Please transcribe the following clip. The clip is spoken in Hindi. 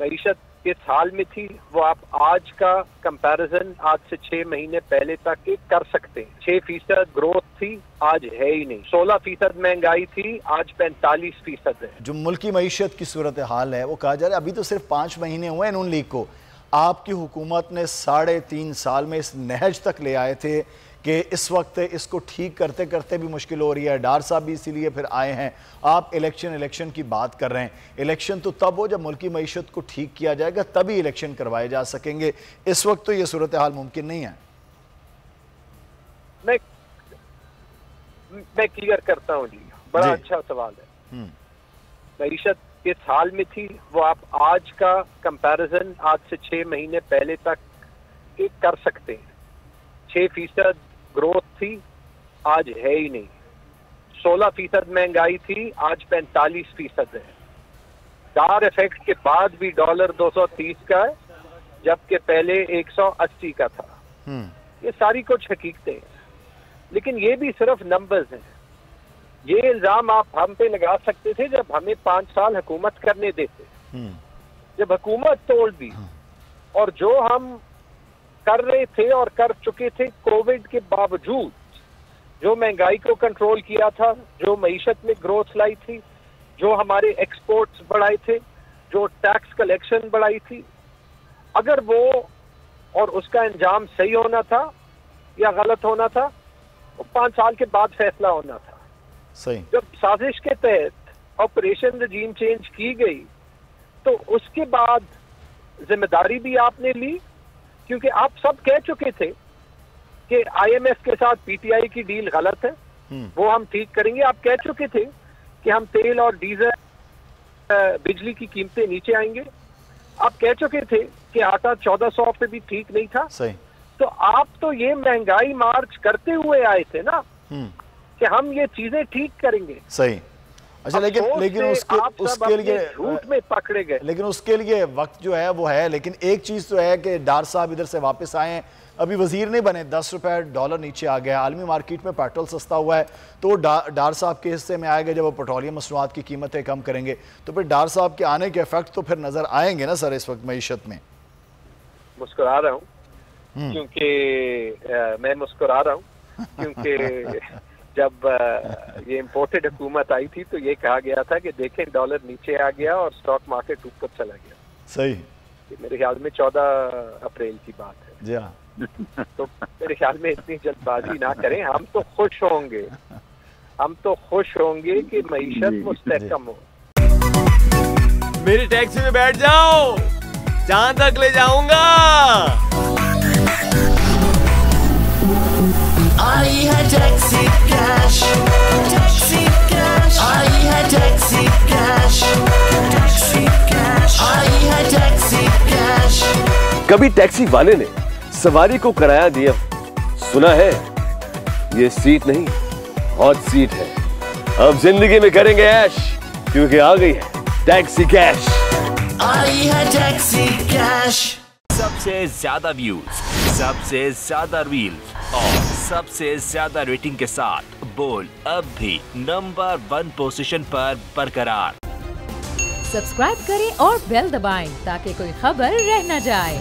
मईशत किस हाल में थी वो आप आज का कंपैरिजन आज से 6 महीने पहले तक के कर सकते हैं। 6% ग्रोथ थी, आज है ही नहीं। 16% महंगाई थी, आज 45% है। जो मुल्की मईशत की सूरत हाल है वो कहा जा रहा है अभी तो सिर्फ 5 महीने हुए हैं नून लीग को, आपकी हुकूमत ने 3.5 साल में इस नहज तक ले आए थे कि इस वक्त इसको ठीक करते करते भी मुश्किल हो रही है। डार साहब भी इसीलिए फिर आए हैं। आप इलेक्शन की बात कर रहे हैं। इलेक्शन तो तब हो जब मुल्की मईशत को ठीक किया जाएगा, तभी इलेक्शन करवाए जा सकेंगे। इस वक्त तो ये सूरत हाल मुमकिन नहीं है। मैं क्लियर करता हूँ जी, बड़ा अच्छा सवाल है। मईशत किस हाल में थी वो आप आज का कंपैरिजन आज से 6 महीने पहले तक के कर सकते हैं। 6% ग्रोथ थी, आज है ही नहीं। 16% महंगाई थी, आज 45% है। डार इफेक्ट के बाद भी डॉलर 230 का है, जबकि पहले 180 का था। ये सारी कुछ हकीकतें हैं, लेकिन ये भी सिर्फ नंबर्स हैं। ये इल्जाम आप हम पे लगा सकते थे जब हमें 5 साल हुकूमत करने देते, जब हुकूमत तोड़ दी और जो हम कर रहे थे और कर चुके थे कोविड के बावजूद, जो महंगाई को कंट्रोल किया था, जो मईशत में ग्रोथ लाई थी, जो हमारे एक्सपोर्ट्स बढ़ाए थे, जो टैक्स कलेक्शन बढ़ाई थी, अगर वो और उसका अंजाम सही होना था या गलत होना था, वो 5 साल के बाद फैसला होना था। सही। जब साजिश के तहत ऑपरेशन रजीम चेंज की गई तो उसके बाद जिम्मेदारी भी आपने ली, क्योंकि आप सब कह चुके थे कि IMF के साथ PTI की डील गलत है, वो हम ठीक करेंगे। आप कह चुके थे कि हम तेल और डीजल बिजली की कीमतें नीचे आएंगे। आप कह चुके थे कि आटा 1400 पे भी ठीक नहीं था। सही। तो आप तो ये महंगाई मार्च करते हुए आए थे ना कि हम ये चीजें ठीक करेंगे। सही। अच्छा, लेकिन उसके लिए झूठ में पकड़े गए। लेकिन उसके लिए वक्त जो है वो है। लेकिन एक चीज तो है कि डार साहब इधर से वापस आए हैं, अभी वजीर नहीं बने, 10 रुपए डॉलर नीचे आ गया, आलमी मार्केट में पेट्रोल सस्ता हुआ है, तो डार साहब के हिस्से में आएगा जब वो पेट्रोलियम मसनूआत की कीमतें कम करेंगे, तो फिर डार साहब के आने के इफेक्ट तो फिर नजर आएंगे ना सर इस वक्त मईशत में। मुस्कुरा रहा हूँ क्योंकि मैं मुस्कुरा रहा हूँ क्योंकि जब ये इम्पोर्टेड हुकूमत आई थी तो ये कहा गया था कि देखें डॉलर नीचे आ गया और स्टॉक मार्केट ऊपर चला गया। सही। मेरे ख्याल में 14 अप्रैल की बात है। जी हाँ। तो मेरे ख्याल में इतनी जल्दबाजी ना करें। हम तो खुश होंगे कि मईशत मुस्तहकम हो। मेरी टैक्सी में बैठ जाओ, जहां तक ले जाऊंगा। आई है टैक्सी कैश, टैक्सी कैश, आई है टैक्सी कैश, टैक्सी कैश, आई है टैक्सी कैश। कभी टैक्सी वाले ने सवारी को कराया दिया, सुना है ये सीट नहीं हॉट सीट है। अब जिंदगी में करेंगे ऐश, क्योंकि आ गई है टैक्सी कैश। आई है टैक्सी कैश। सबसे ज्यादा व्यूज, सबसे ज्यादा रील्स और सबसे ज्यादा रेटिंग के साथ बोल अब भी नंबर 1 पोजीशन पर बरकरार। सब्सक्राइब करें और बेल दबाएं ताकि कोई खबर रह न जाए।